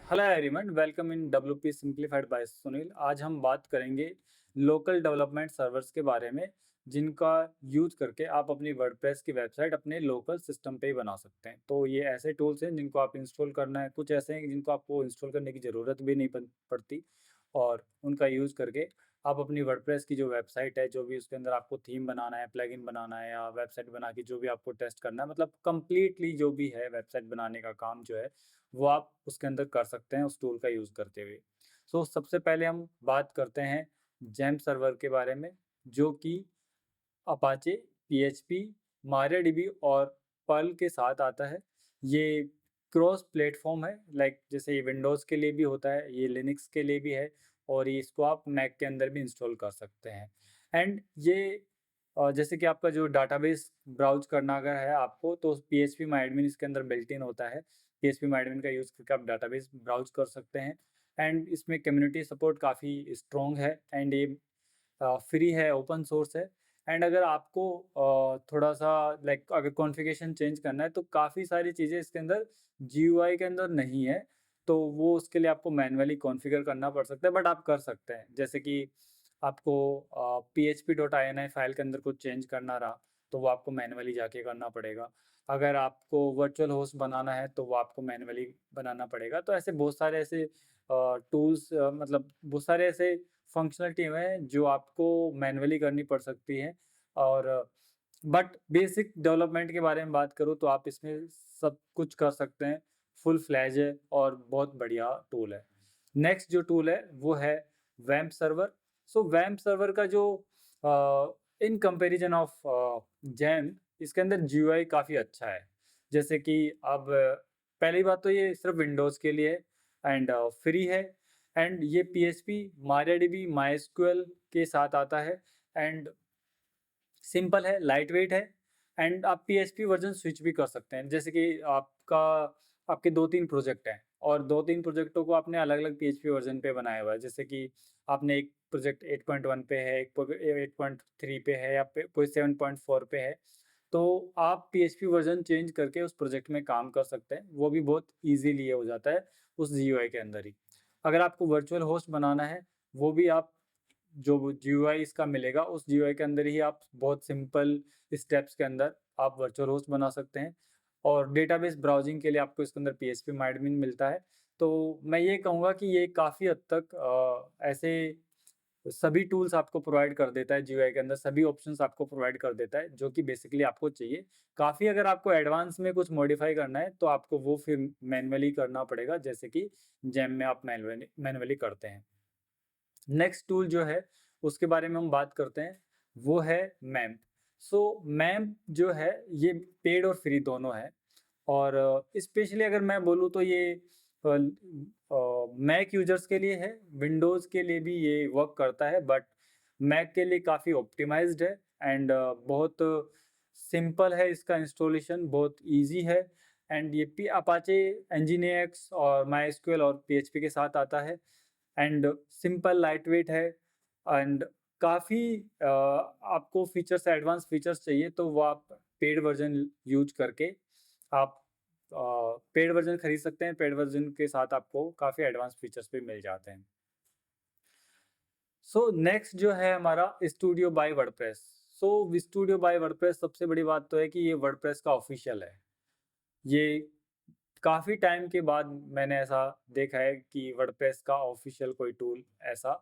Hello everyone, welcome in WP simplified by Sunil. आज हम बात करेंगे लोकल डेवलपमेंट सर्वर्स के बारे में, जिनका यूज करके आप अपनी वर्डप्रेस की वेबसाइट अपने लोकल सिस्टम पे ही बना सकते हैं। तो ये ऐसे टूल्स हैं जिनको आप इंस्टॉल करना है, कुछ ऐसे हैं जिनको आपको इंस्टॉल करने की ज़रूरत भी नहीं पड़ती, और उनका यूज़ करके आप अपनी वर्डप्रेस की जो वेबसाइट है, जो भी उसके अंदर आपको थीम बनाना है, प्लगइन बनाना है या वेबसाइट बना के जो भी आपको टेस्ट करना है, मतलब कंप्लीटली जो भी है वेबसाइट बनाने का काम जो है, वो आप उसके अंदर कर सकते हैं उस टूल का यूज़ करते हुए। सबसे पहले हम बात करते हैं जेम सर्वर के बारे में, जो कि अपाचे, पीएचपी, मारियाडीबी और पर्ल के साथ आता है। ये क्रॉस प्लेटफॉर्म है, लाइक जैसे ये विंडोज़ के लिए भी होता है, ये लिनक्स के लिए भी है, और ये इसको आप मैक के अंदर भी इंस्टॉल कर सकते हैं। एंड ये जैसे कि आपका जो डाटाबेस ब्राउज करना अगर है आपको, तो पीएचपी माई एडमिन इसके अंदर बिल्ट इन होता है। पीएचपी माई एडमिन का यूज़ करके आप डाटाबेस ब्राउज कर सकते हैं। एंड इसमें कम्युनिटी सपोर्ट काफ़ी स्ट्रॉन्ग है, एंड ये फ्री है, ओपन सोर्स है। एंड अगर आपको थोड़ा सा लाइक अगर कॉन्फ़िगरेशन चेंज करना है, तो काफ़ी सारी चीज़ें इसके अंदर जीयूआई के अंदर नहीं है, तो वो उसके लिए आपको मैन्युअली कॉन्फ़िगर करना पड़ सकता है, बट आप कर सकते हैं। जैसे कि आपको php.ini फाइल के अंदर कुछ चेंज करना रहा, तो वो आपको मैन्युअली जाके करना पड़ेगा। अगर आपको वर्चुअल होस्ट बनाना है, तो वो आपको मैन्युअली बनाना पड़ेगा। तो ऐसे बहुत सारे ऐसे टूल्स, मतलब बहुत सारे ऐसे फंक्शनलिटी हैं जो आपको मैन्युअली करनी पड़ सकती हैं। और बट बेसिक डेवलपमेंट के बारे में बात करूँ, तो आप इसमें सब कुछ कर सकते हैं। फुल फ्लैज है और बहुत बढ़िया टूल है। नेक्स्ट जो टूल है वो है वैम्प सर्वर। वैम्प सर्वर का जो इन कंपैरिजन ऑफ जैम, इसके अंदर जीयूआई काफ़ी अच्छा है। जैसे कि अब पहली बात तो ये सिर्फ विंडोज़ के लिए है एंड फ्री है। एंड ये पीएचपी, मारियाडीबी, माइस्क्यूएल के साथ आता है। एंड सिंपल है, लाइट वेट है। एंड आप पीएचपी वर्जन स्विच भी कर सकते हैं। जैसे कि आपके 2-3 प्रोजेक्ट हैं, और 2-3 प्रोजेक्टों को आपने अलग-अलग पीएचपी वर्जन पे बनाया हुआ है। जैसे कि आपने एक प्रोजेक्ट 8.1 पे है, एक 8.3 पे है, या कोई 7.4 पे है। तो आप पीएचपी वर्जन चेंज करके उस प्रोजेक्ट में काम कर सकते हैं। वो भी बहुत ईज़िली हो जाता है उस जीयूआई के अंदर ही। अगर आपको वर्चुअल होस्ट बनाना है, वो भी आप जो जीयूआई इसका मिलेगा, उस जीयूआई के अंदर ही आप बहुत सिंपल स्टेप्स के अंदर आप वर्चुअल होस्ट बना सकते हैं। और डेटाबेस ब्राउजिंग के लिए आपको इसके अंदर पीएचपी माई एडमिन मिलता है। तो मैं ये कहूँगा कि ये काफ़ी हद तक ऐसे सभी टूल्स आपको प्रोवाइड कर देता है, जीयूआई के अंदर सभी ऑप्शंस आपको प्रोवाइड कर देता है, जो कि बेसिकली आपको चाहिए। काफ़ी अगर आपको एडवांस में कुछ मॉडिफाई करना है, तो आपको वो फिर मैन्युअली करना पड़ेगा, जैसे कि जेम में आप मैन्युअली मैन्युअली करते हैं। नेक्स्ट टूल जो है उसके बारे में हम बात करते हैं, वो है मैम्प। मैम्प जो है ये पेड और फ्री दोनों है। और स्पेशली अगर मैं बोलूँ तो ये मैक यूजर्स के लिए है, विंडोज़ के लिए भी ये वर्क करता है, बट मैक के लिए काफ़ी ऑप्टिमाइज्ड है। एंड बहुत सिंपल है, इसका इंस्टॉलेशन बहुत इजी है। एंड ये पी अपाचे, nginx और माइस्क्यूएल और पीएचपी के साथ आता है। एंड सिंपल, लाइट वेट है। एंड काफ़ी आपको फीचर्स, एडवांस फीचर्स चाहिए, तो वो आप पेड वर्जन यूज करके आप पेड वर्जन खरीद सकते हैं। पेड वर्जन के साथ आपको काफ़ी एडवांस फीचर्स भी मिल जाते हैं। नेक्स्ट जो है हमारा studio by WordPress. Studio by WordPress, सबसे बड़ी बात तो है कि ये वर्डप्रेस का ऑफिशियल है। ये काफ़ी टाइम के बाद मैंने ऐसा देखा है कि वर्डप्रेस का ऑफिशियल कोई टूल ऐसा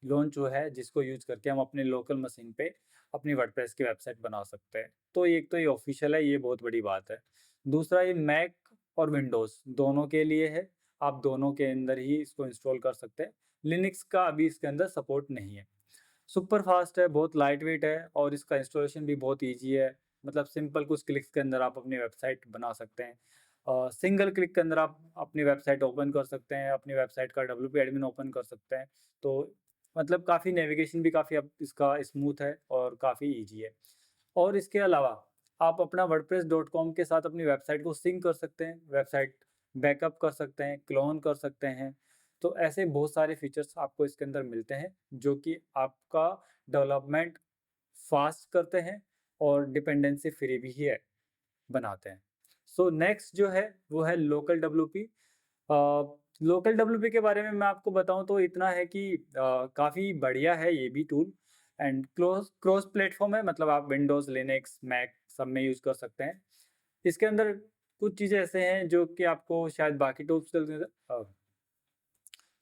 लॉन्च हुआ है, जिसको यूज करके हम अपने लोकल मशीन पे अपनी वर्डप्रेस की वेबसाइट बना सकते हैं। तो एक तो ये ऑफिशियल है, ये बहुत बड़ी बात है। दूसरा, ये मैक और विंडोज़ दोनों के लिए है। आप दोनों के अंदर ही इसको इंस्टॉल कर सकते हैं। लिनक्स का अभी इसके अंदर सपोर्ट नहीं है। सुपर फास्ट है, बहुत लाइट वेट है, और इसका इंस्टॉलेशन भी बहुत ईजी है। मतलब सिंपल कुछ क्लिक्स के अंदर आप अपनी वेबसाइट बना सकते हैं। सिंगल क्लिक के अंदर आप अपनी वेबसाइट ओपन कर सकते हैं, अपनी वेबसाइट का डब्ल्यूपी एडमिन ओपन कर सकते हैं। तो मतलब काफ़ी नेविगेशन भी काफ़ी अब इसका स्मूथ है और काफ़ी ईजी है। और इसके अलावा आप अपना वर्डप्रेस.com के साथ अपनी वेबसाइट को सिंक कर सकते हैं, वेबसाइट बैकअप कर सकते हैं, क्लोन कर सकते हैं। तो ऐसे बहुत सारे फीचर्स आपको इसके अंदर मिलते हैं, जो कि आपका डेवलपमेंट फास्ट करते हैं और डिपेंडेंसी फ्री भी है बनाते हैं। नेक्स्ट जो है वो है लोकल डब्ल्यूपी। लोकल डब्ल्यूपी के बारे में मैं आपको बताऊँ तो इतना है कि काफ़ी बढ़िया है ये भी टूल एंड क्रॉस प्लेटफ़ॉर्म है, मतलब आप विंडोज़, लिनक्स, मैक सब में यूज़ कर सकते हैं। इसके अंदर कुछ चीज़ें ऐसे हैं जो कि आपको शायद बाकी टूल्स के अंदर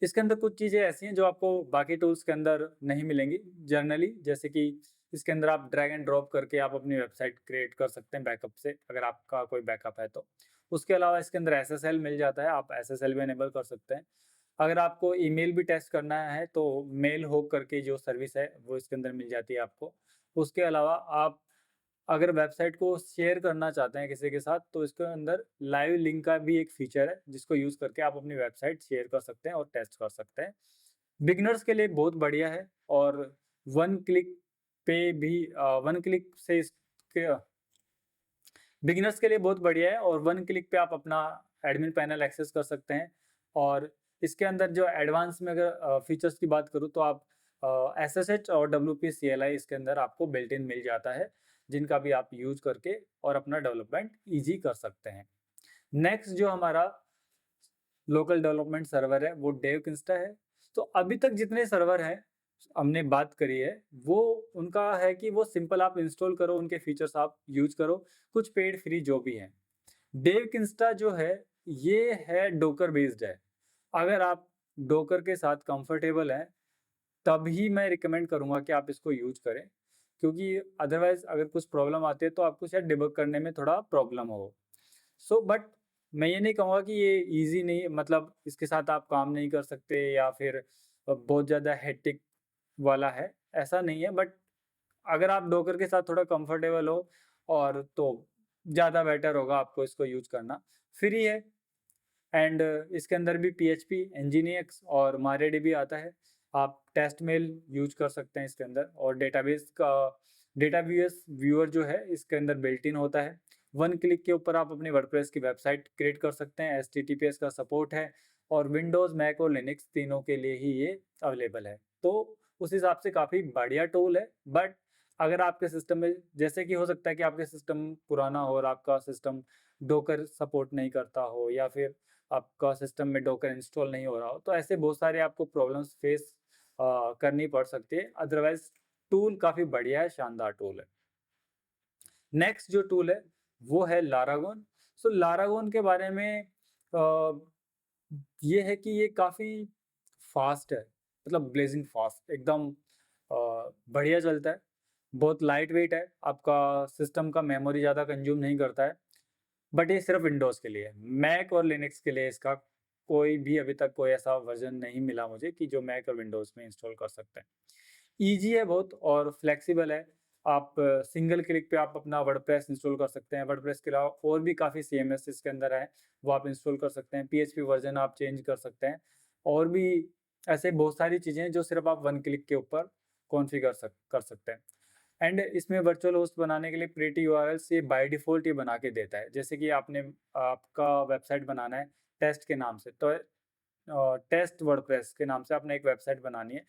इसके अंदर कुछ चीज़ें ऐसी हैं जो आपको बाकी टूल्स के अंदर नहीं मिलेंगी जनरली, जैसे कि इसके अंदर आप ड्रैग एंड ड्रॉप करके आप अपनी वेबसाइट क्रिएट कर सकते हैं बैकअप से, अगर आपका कोई बैकअप है तो। उसके अलावा इसके अंदर एसएसएल मिल जाता है, आप एसएसएल भी इनेबल कर सकते हैं। अगर आपको ईमेल भी टेस्ट करना है तो मेल होप करके जो सर्विस है वो इसके अंदर मिल जाती है आपको। उसके अलावा आप अगर वेबसाइट को शेयर करना चाहते हैं किसी के साथ तो इसके अंदर लाइव लिंक का भी एक फीचर है जिसको यूज़ करके आप अपनी वेबसाइट शेयर कर सकते हैं और टेस्ट कर सकते हैं। बिगिनर्स के लिए बहुत बढ़िया है और वन क्लिक पे भी वन क्लिक से इसके बिगिनर्स के लिए बहुत बढ़िया है और वन क्लिक पे आप अपना एडमिन पैनल एक्सेस कर सकते हैं। और इसके अंदर जो एडवांस में अगर फीचर्स की बात करूँ तो आप एसएसएच और डब्ल्यूपी सीएलआई इसके अंदर आपको बिल्ट इन मिल जाता है, जिनका भी आप यूज करके और अपना डेवलपमेंट इजी कर सकते हैं। नेक्स्ट जो हमारा लोकल डेवलपमेंट सर्वर है वो डेवकिंस्टा है। तो अभी तक जितने सर्वर हैं हमने बात करी है, वो उनका है कि वो सिंपल आप इंस्टॉल करो, उनके फीचर्स आप यूज करो, कुछ पेड फ्री जो भी हैं। डेवकिंस्टा जो है ये है डोकर बेस्ड है। अगर आप डोकर के साथ कंफर्टेबल हैं तभी मैं रिकमेंड करूंगा कि आप इसको यूज करें, क्योंकि अदरवाइज अगर कुछ प्रॉब्लम आती है तो आपको शायद डिबग करने में थोड़ा प्रॉब्लम हो। बट मैं ये नहीं कहूँगा कि ये ईज़ी नहीं, मतलब इसके साथ आप काम नहीं कर सकते या फिर बहुत ज़्यादा हेक्टिक वाला है, ऐसा नहीं है। बट अगर आप डोकर के साथ थोड़ा कंफर्टेबल हो और तो ज़्यादा बेटर होगा आपको इसको यूज़ करना। फ्री है एंड इसके अंदर भी पीएचपी, एनजीनिक्स और मारियाडीबी आता है। आप टेस्ट मेल यूज़ कर सकते हैं इसके अंदर और डेटाबेस व्यूअर जो है इसके अंदर बिल्ट इन होता है। वन क्लिक के ऊपर आप अपनी वर्डप्रेस की वेबसाइट क्रिएट कर सकते हैं। एचटीटीपीएस का सपोर्ट है और विंडोज़, मैक और लिनक्स तीनों के लिए ही ये अवेलेबल है। तो उस हिसाब से काफ़ी बढ़िया टूल है। बट अगर आपके सिस्टम में, जैसे कि हो सकता है कि आपके सिस्टम पुराना हो और आपका सिस्टम डोकर सपोर्ट नहीं करता हो या फिर आपका सिस्टम में डोकर इंस्टॉल नहीं हो रहा हो, तो ऐसे बहुत सारे आपको प्रॉब्लम्स फेस करनी पड़ सकती है। अदरवाइज टूल काफ़ी बढ़िया है, शानदार टूल है। नेक्स्ट जो टूल है वो है लारागोन। लारागोन के बारे में ये है कि ये काफ़ी फास्ट है, मतलब ब्लेजिंग फास्ट एकदम बढ़िया चलता है। बहुत लाइट वेट है, आपका सिस्टम का मेमोरी ज़्यादा कंज्यूम नहीं करता है। बट ये सिर्फ विंडोज़ के लिए है। मैक और लिनक्स के लिए इसका कोई भी अभी तक कोई ऐसा वर्ज़न नहीं मिला मुझे कि जो मैक और विंडोज़ में इंस्टॉल कर सकते हैं। ईज़ी है बहुत और फ्लेक्सिबल है। आप सिंगल क्लिक पे आप अपना वर्डप्रेस इंस्टॉल कर सकते हैं। वर्डप्रेस के अलावा और भी काफ़ी सीएमएस इसके अंदर है, वो आप इंस्टॉल कर सकते हैं। पीएचपी वर्ज़न आप चेंज कर सकते हैं और भी ऐसे बहुत सारी चीज़ें हैं जो सिर्फ आप वन क्लिक के ऊपर कॉन्फ़िगर कर सकते हैं। एंड इसमें वर्चुअल होस्ट बनाने के लिए प्रेटी यूआरएल्स ये बाय डिफ़ॉल्ट ही बना के देता है। जैसे कि आपका वेबसाइट बनाना है टेस्ट के नाम से, तो टेस्ट वर्डप्रेस के नाम से आपने एक वेबसाइट बनानी है।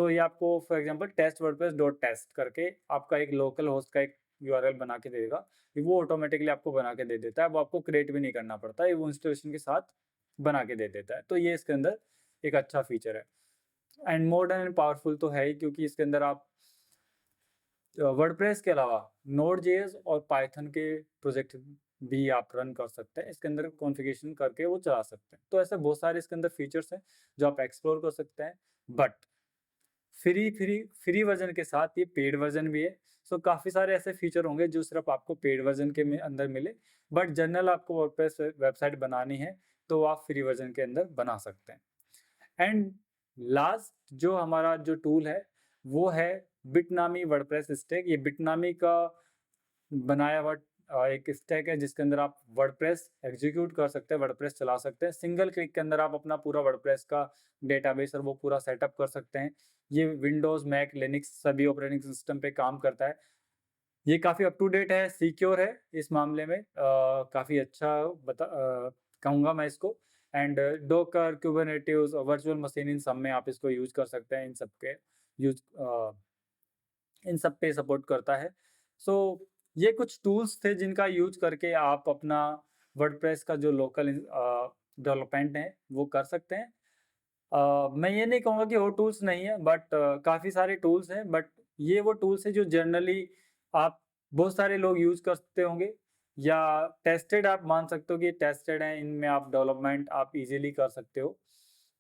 ये आपको for example test WordPress dot test करके आपका एक लोकल होस्ट का एक यूआरएल बना के देगा। वो ऑटोमेटिकली आपको बना के दे देता है, वो आपको क्रिएट भी नहीं करना पड़ता है, वो इंस्टॉलेशन के साथ बना के दे देता है। तो ये इसके अंदर एक अच्छा फीचर है एंड मॉडर्न एंड पावरफुल तो है ही, क्योंकि इसके अंदर आप वर्डप्रेस के अलावा नोड जेएस और पाइथन के प्रोजेक्ट भी आप रन कर सकते हैं, इसके अंदर कॉन्फ़िगरेशन करके वो चला सकते हैं। तो ऐसे बहुत सारे इसके अंदर फीचर्स हैं जो आप एक्सप्लोर कर सकते हैं। बट फ्री वर्जन के साथ ये पेड वर्जन भी है। काफ़ी सारे ऐसे फीचर होंगे जो सिर्फ आपको पेड वर्जन के में अंदर मिले। बट जनरल आपको वर्डप्रेस वेबसाइट बनानी है तो आप फ्री वर्जन के अंदर बना सकते हैं। एंड लास्ट जो हमारा जो टूल है वो है बिटनामी वर्डप्रेस स्टैक। ये बिटनामी का बनाया हुआ एक स्टैक है जिसके अंदर आप वर्डप्रेस एग्जीक्यूट कर सकते हैं, वर्डप्रेस चला सकते हैं। सिंगल क्लिक के अंदर आप अपना पूरा वर्डप्रेस का डेटाबेस और वो पूरा सेटअप कर सकते हैं। ये विंडोज़, मैक, लिनक्स सभी ऑपरेटिंग सिस्टम पे काम करता है। ये काफ़ी अप टू डेट है, सिक्योर है इस मामले में, काफ़ी अच्छा कहूँगा मैं इसको। एंड डोकर, कुबरनेटिव्स और वर्चुअल मशीन इन सब में आप इसको यूज़ कर सकते हैं। इन सब पे सपोर्ट करता है। सो ये कुछ टूल्स थे जिनका यूज़ करके आप अपना वर्डप्रेस का जो लोकल डेवलपमेंट हैं वो कर सकते हैं। मैं ये नहीं कहूँगा कि वो टूल्स नहीं है, बट काफ़ी सारे टूल्स हैं, बट ये वो टूल्स हैं जो जनरली आप बहुत सारे लोग यूज़ करते होंगे, या टेस्टेड आप मान सकते हो कि टेस्टेड हैं, इनमें आप डेवलपमेंट आप इजीली कर सकते हो।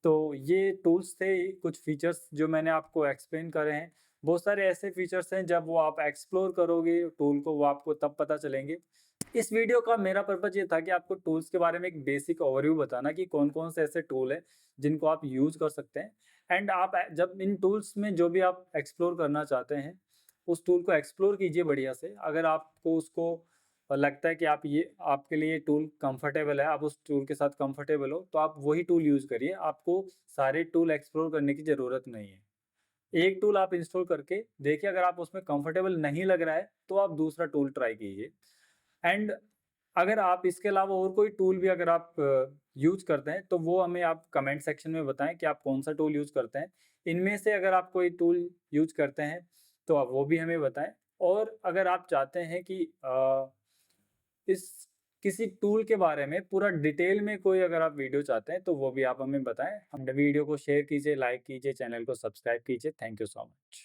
तो ये टूल्स थे कुछ फीचर्स जो मैंने आपको एक्सप्लेन करे हैं। बहुत सारे ऐसे फीचर्स हैं जब वो आप एक्सप्लोर करोगे टूल को, वो आपको तब पता चलेंगे। इस वीडियो का मेरा पर्पज़ ये था कि आपको टूल्स के बारे में एक बेसिक ओवरव्यू बताना कि कौन-कौन से ऐसे टूल हैं जिनको आप यूज़ कर सकते हैं। एंड आप जब इन टूल्स में जो भी आप एक्सप्लोर करना चाहते हैं, उस टूल को एक्सप्लोर कीजिए बढ़िया से। अगर आपको उसको लगता है कि आप ये आपके लिए टूल कंफर्टेबल है, आप उस टूल के साथ कंफर्टेबल हो, तो आप वही टूल यूज़ करिए। आपको सारे टूल एक्सप्लोर करने की ज़रूरत नहीं है। एक टूल आप इंस्टॉल करके देखिए, अगर आप उसमें कंफर्टेबल नहीं लग रहा है, तो आप दूसरा टूल ट्राई कीजिए। एंड अगर आप इसके अलावा और कोई टूल भी अगर आप यूज़ करते हैं, तो वो हमें आप कमेंट सेक्शन में बताएँ कि आप कौन-सा टूल यूज़ करते हैं। इनमें से अगर आप कोई टूल यूज़ करते हैं, तो आप वो भी हमें बताएँ। और अगर आप चाहते हैं कि इस किसी टूल के बारे में पूरा डिटेल में कोई अगर आप वीडियो चाहते हैं, तो वो भी आप हमें बताएँ। हम वीडियो को शेयर कीजिए, लाइक कीजिए, चैनल को सब्सक्राइब कीजिए। Thank you so much.